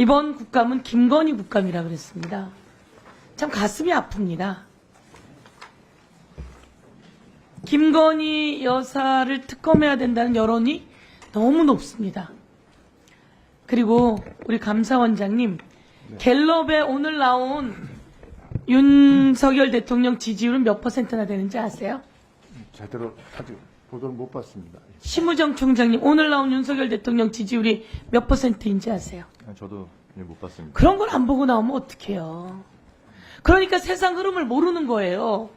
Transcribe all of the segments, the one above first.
이번 국감은 김건희 국감이라 그랬습니다. 참 가슴이 아픕니다. 김건희 여사를 특검해야 된다는 여론이 너무 높습니다. 그리고 우리 감사원장님, 갤럽에 오늘 나온 윤석열 대통령 지지율은 몇 %나 되는지 아세요? 제대로 아직 보도를 못 봤습니다. 심우정 총장님, 오늘 나온 윤석열 대통령 지지율이 몇 %인지 아세요? 저도 못 봤습니다. 그런 걸 안 보고 나오면 어떡해요. 그러니까 세상 흐름을 모르는 거예요.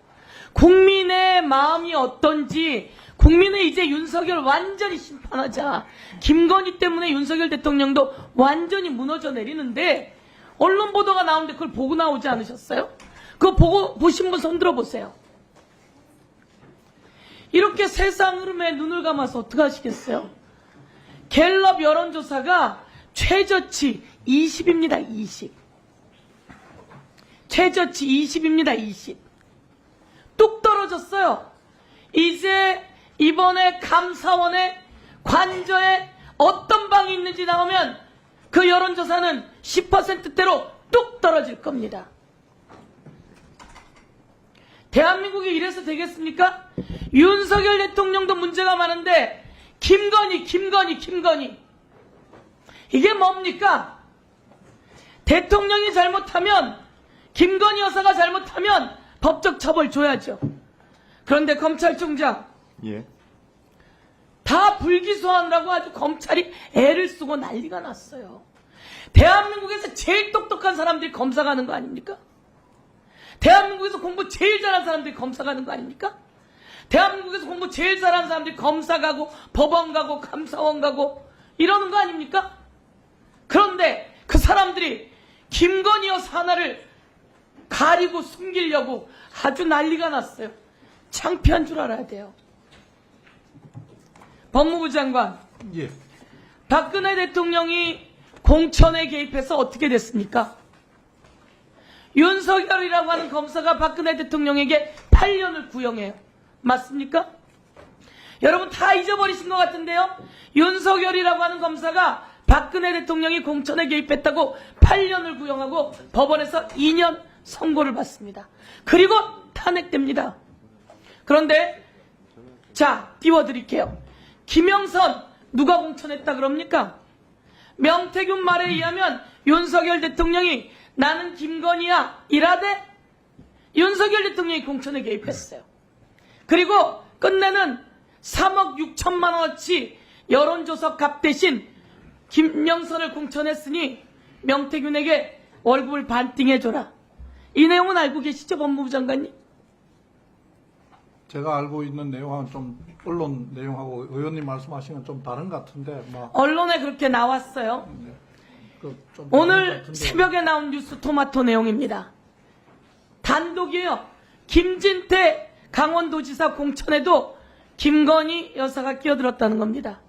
국민의 마음이 어떤지, 국민의 이제 윤석열 완전히 심판하자. 김건희 때문에 윤석열 대통령도 완전히 무너져 내리는데 언론 보도가 나오는데 그걸 보고 나오지 않으셨어요? 그거 보신 분 손 들어보세요. 이렇게 세상 흐름에 눈을 감아서 어떻게 하시겠어요? 갤럽 여론조사가 최저치 20입니다. 20. 최저치 20입니다. 20. 뚝 떨어졌어요. 이제 이번에 감사원의 관저에 어떤 방이 있는지 나오면 그 여론조사는 10%대로 뚝 떨어질 겁니다. 대한민국이 이래서 되겠습니까? 윤석열 대통령도 문제가 많은데 김건희 이게 뭡니까? 대통령이 잘못하면, 김건희 여사가 잘못하면 법적 처벌 줘야죠. 그런데 검찰총장, 예. 다 불기소하느라고 아주 검찰이 애를 쓰고 난리가 났어요. 대한민국에서 제일 똑똑한 사람들이 검사 가는 거 아닙니까? 대한민국에서 공부 제일 잘하는 사람들이 검사 가는 거 아닙니까? 대한민국에서 공부 제일 잘하는 사람들이 검사 가고 법원 가고 감사원 가고 이러는 거 아닙니까? 그런데 그 사람들이 김건희 여사 하나를 가리고 숨기려고 아주 난리가 났어요. 창피한 줄 알아야 돼요. 법무부 장관, 예. 박근혜 대통령이 공천에 개입해서 어떻게 됐습니까? 윤석열이라고 하는 검사가 박근혜 대통령에게 8년을 구형해요. 맞습니까? 여러분 다 잊어버리신 것 같은데요. 윤석열이라고 하는 검사가 박근혜 대통령이 공천에 개입했다고 8년을 구형하고 법원에서 2년 선고를 받습니다. 그리고 탄핵됩니다. 그런데 자, 띄워드릴게요. 김영선 누가 공천했다 그럽니까? 명태균 말에 의하면 윤석열 대통령이 나는 김건희야 이라되 윤석열 대통령이 공천에 개입했어요. 그리고 끝내는 3억 6천만 원어치 여론조사 값 대신 김영선을 공천했으니 명태균에게 월급을 반띵해줘라. 이 내용은 알고 계시죠, 법무부 장관님? 제가 알고 있는 내용은 좀 언론 내용하고 의원님 말씀하신 건 좀 다른 것 같은데, 언론에 그렇게 나왔어요. 좀 오늘 새벽에 나온 뉴스 토마토 내용입니다. 단독이에요. 김진태 강원도지사 공천에도 김건희 여사가 끼어들었다는 겁니다.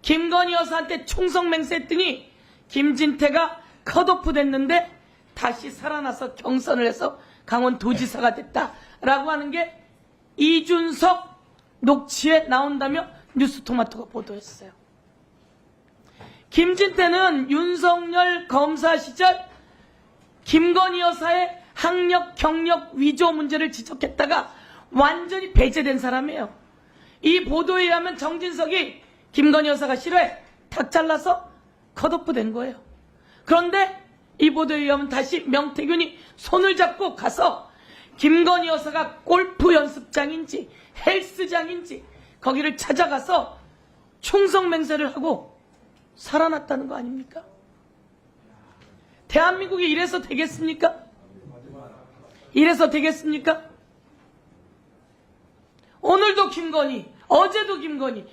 김건희 여사한테 총성 맹세했더니 김진태가 컷오프 됐는데 다시 살아나서 경선을 해서 강원도지사가 됐다라고 하는 게 이준석 녹취에 나온다며 뉴스토마토가 보도했어요. 김진태는 윤석열 검사 시절 김건희 여사의 학력, 경력, 위조 문제를 지적했다가 완전히 배제된 사람이에요. 이 보도에 의하면 정진석이 김건희 여사가 싫어해 탁 잘라서 컷오프 된 거예요. 그런데 이 보도에 의하면 다시 명태균이 손을 잡고 가서 김건희 여사가 골프 연습장인지 헬스장인지 거기를 찾아가서 충성 맹세를 하고 살아났다는 거 아닙니까? 대한민국이 이래서 되겠습니까? 이래서 되겠습니까? 오늘도 김건희, 어제도 김건희.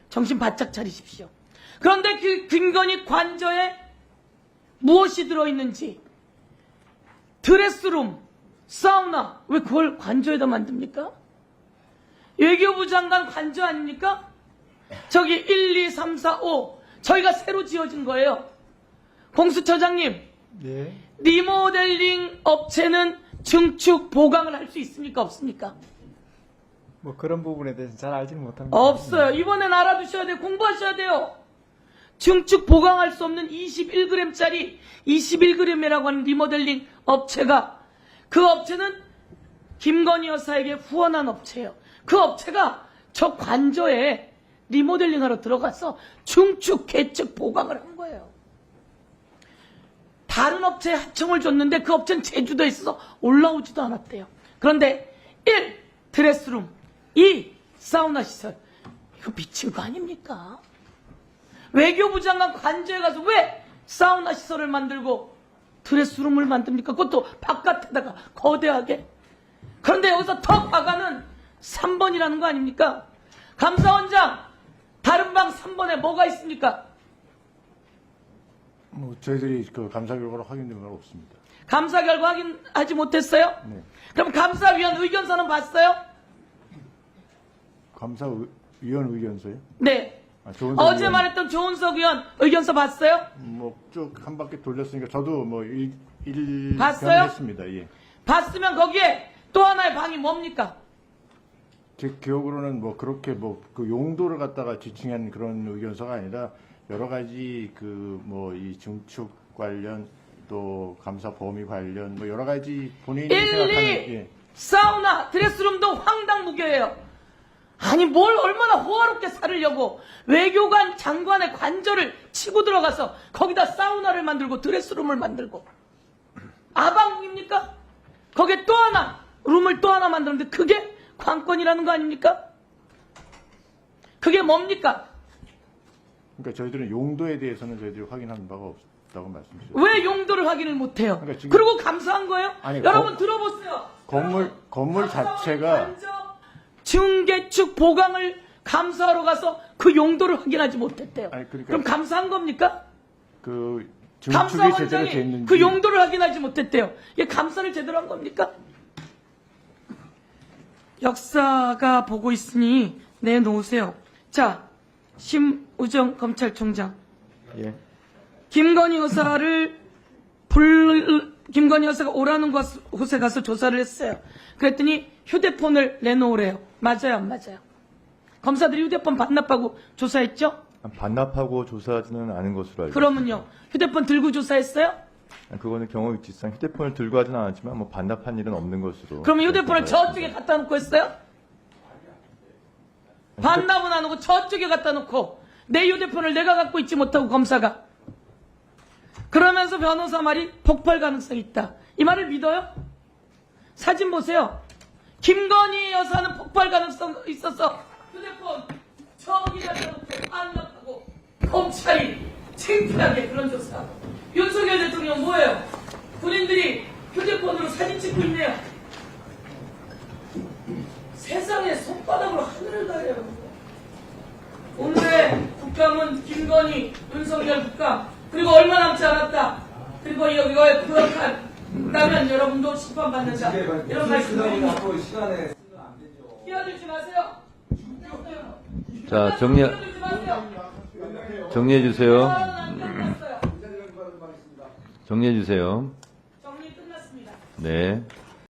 정신 바짝 차리십시오. 그런데 그 김건희 관저에 무엇이 들어있는지, 드레스룸, 사우나, 왜 그걸 관저에다 만듭니까? 외교부 장관 관저 아닙니까? 저기 1, 2, 3, 4, 5 저희가 새로 지어진 거예요. 공수처장님, 네. 리모델링 업체는 증축 보강을 할 수 있습니까? 없습니까? 뭐 그런 부분에 대해서 잘 알지는 못합니다. 없어요. 이번엔 알아두셔야 돼요. 공부하셔야 돼요. 증축 보강할 수 없는 21g짜리 21g이라고 하는 리모델링 업체가, 그 업체는 김건희 여사에게 후원한 업체예요. 그 업체가 저 관저에 리모델링하러 들어가서 중축, 개축, 보강을 한 거예요. 다른 업체에 하청을 줬는데 그 업체는 제주도에 있어서 올라오지도 않았대요. 그런데 1. 드레스룸, 2. 사우나 시설. 이거 미친 거 아닙니까? 외교부 장관 관저에 가서 왜 사우나 시설을 만들고 드레스룸을 만듭니까? 그것도 바깥에다가 거대하게. 그런데 여기서 더 과가는 3번이라는 거 아닙니까? 감사원장, 다른 방 3번에 뭐가 있습니까? 뭐 저희들이 그 감사 결과로 확인된 건 없습니다. 감사 결과 확인하지 못했어요? 네. 그럼 감사위원 의견서는 봤어요? 감사위원 의견서요? 네. 조은석 어제 의원, 말했던 조은석 의원 의견서 봤어요? 뭐 쭉 한 바퀴 돌렸으니까 저도 뭐 봤어요? 했습니다. 예. 봤으면 거기에 또 하나의 방이 뭡니까? 제 기억으로는 뭐 그렇게 뭐 그 용도를 갖다가 지칭한 그런 의견서가 아니라 여러 가지 그 뭐 이 증축 관련 또 감사 범위 관련 뭐 여러 가지 본인이 1, 2 생각하는 예. 사우나 드레스룸도 황당무계예요. 아니 뭘 얼마나 호화롭게 살으려고 외교관 장관의 관저를 치고 들어가서 거기다 사우나를 만들고 드레스룸을 만들고 아방입니까? 거기에 또 하나 룸을 또 하나 만드는데 그게 관건이라는 거 아닙니까? 그게 뭡니까? 그러니까 저희들은 용도에 대해서는 저희들이 확인한 바가 없다고 말씀드렸죠. 왜 용도를 확인을 못해요? 그러니까 지금- 그리고 감사한 거예요? 아니, 여러분 들어보세요. 건물 자체가 중개축 보강을 감사하러 가서 그 용도를 확인하지 못했대요. 아니, 그러니까- 그럼 감사한 겁니까? 그 증축이 제대로 돼 감사원장이 있는지 그 용도를 확인하지 못했대요. 이게 감사를 제대로 한 겁니까? 역사가 보고 있으니 내놓으세요. 자, 심우정 검찰총장. 예. 김건희 여사가 오라는 곳에 가서 조사를 했어요. 그랬더니 휴대폰을 내놓으래요. 맞아요, 안 맞아요? 검사들이 휴대폰 반납하고 조사했죠? 반납하고 조사하지는 않은 것으로 알고 그러면요, 휴대폰 들고 조사했어요? 있습니다. 그거는 경호 위치상 휴대폰을 들고 하진 않았지만 뭐 반납한 일은 없는 것으로. 그러면 휴대폰을 조사했습니다. 저쪽에 갖다 놓고 했어요? 반납은 안 하고 저쪽에 갖다 놓고 내 휴대폰을 내가 갖고 있지 못하고 검사가 그러면서 변호사 말이 폭발 가능성이 있다. 이 말을 믿어요? 사진 보세요. 김건희 여사는 폭발 가능성 있어서 휴대폰 저기 갖다 놓고 반납하고 검찰이 창피하게 그런 조사. 윤석열 대통령 뭐예요? 군인들이 휴대폰으로 사진 찍고 있네요. 세상에 손바닥으로 하늘을 가려요. 오늘의 국감은 김건희, 윤석열 국감, 그리고 얼마 남지 않았다. 그리고 여기가 부역한 라면 여러분도 심판받는 자. 이런 말씀드립니다. 끼어들지 마세요. 자, 끼어들지 마세요. 정리해 주세요. 안 끝났어요. 정리해 주세요. 정리 끝났습니다. 네.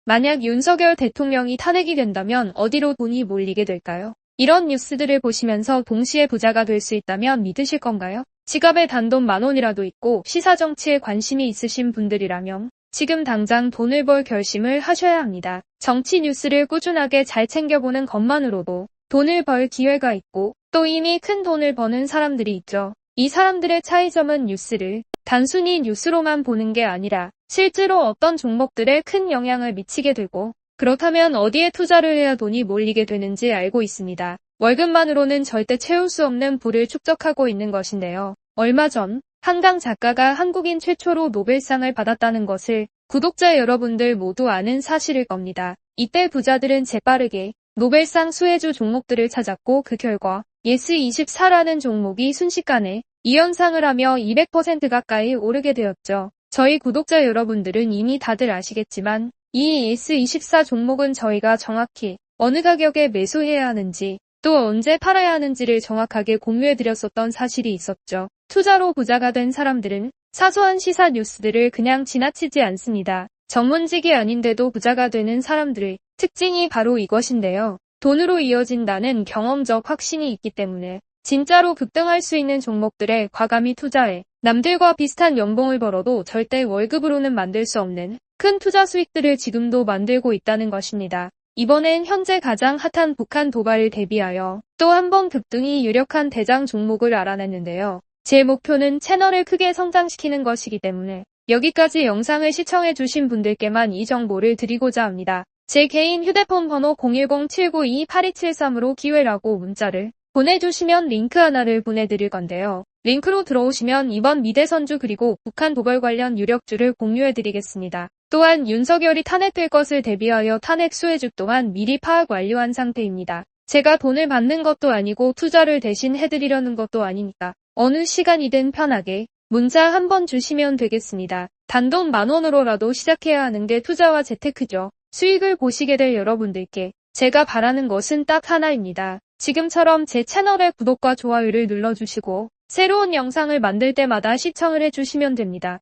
만약 윤석열 대통령이 탄핵이 된다면 어디로 돈이 몰리게 될까요? 이런 뉴스들을 보시면서 동시에 부자가 될 수 있다면 믿으실 건가요? 지갑에 단돈 10,000원이라도 있고 시사정치에 관심이 있으신 분들이라면 지금 당장 돈을 벌 결심을 하셔야 합니다. 정치 뉴스를 꾸준하게 잘 챙겨보는 것만으로도 돈을 벌 기회가 있고 또 이미 큰 돈을 버는 사람들이 있죠. 이 사람들의 차이점은 뉴스를 단순히 뉴스로만 보는 게 아니라 실제로 어떤 종목들에 큰 영향을 미치게 되고 그렇다면 어디에 투자를 해야 돈이 몰리게 되는지 알고 있습니다. 월급만으로는 절대 채울 수 없는 부를 축적하고 있는 것인데요. 얼마 전 한강 작가가 한국인 최초로 노벨상을 받았다는 것을 구독자 여러분들 모두 아는 사실일 겁니다. 이때 부자들은 재빠르게 노벨상 수혜주 종목들을 찾았고 그 결과 예스24라는 종목이 순식간에 2연상을 하며 200% 가까이 오르게 되었죠. 저희 구독자 여러분들은 이미 다들 아시겠지만 이 예스24 종목은 저희가 정확히 어느 가격에 매수해야 하는지 또 언제 팔아야 하는지를 정확하게 공유해드렸었던 사실이 있었죠. 투자로 부자가 된 사람들은 사소한 시사 뉴스들을 그냥 지나치지 않습니다. 전문직이 아닌데도 부자가 되는 사람들의 특징이 바로 이것인데요. 돈으로 이어진다는 경험적 확신이 있기 때문에 진짜로 급등할 수 있는 종목들에 과감히 투자해 남들과 비슷한 연봉을 벌어도 절대 월급으로는 만들 수 없는 큰 투자 수익들을 지금도 만들고 있다는 것입니다. 이번엔 현재 가장 핫한 북한 도발을 대비하여 또 한 번 급등이 유력한 대장 종목을 알아냈는데요. 제 목표는 채널을 크게 성장시키는 것이기 때문에 여기까지 영상을 시청해주신 분들께만 이 정보를 드리고자 합니다. 제 개인 휴대폰 번호 010-792-8273으로 기회라고 문자를 보내주시면 링크 하나를 보내드릴 건데요. 링크로 들어오시면 이번 미대선주 그리고 북한 도발 관련 유력주를 공유해드리겠습니다. 또한 윤석열이 탄핵될 것을 대비하여 탄핵 수혜주 또한 미리 파악 완료한 상태입니다. 제가 돈을 받는 것도 아니고 투자를 대신 해드리려는 것도 아니니까 어느 시간이든 편하게 문자 한번 주시면 되겠습니다. 단돈 10,000원으로라도 시작해야 하는 게 투자와 재테크죠. 수익을 보시게 될 여러분들께 제가 바라는 것은 딱 하나입니다. 지금처럼 제 채널의 구독과 좋아요를 눌러주시고 새로운 영상을 만들 때마다 시청을 해주시면 됩니다.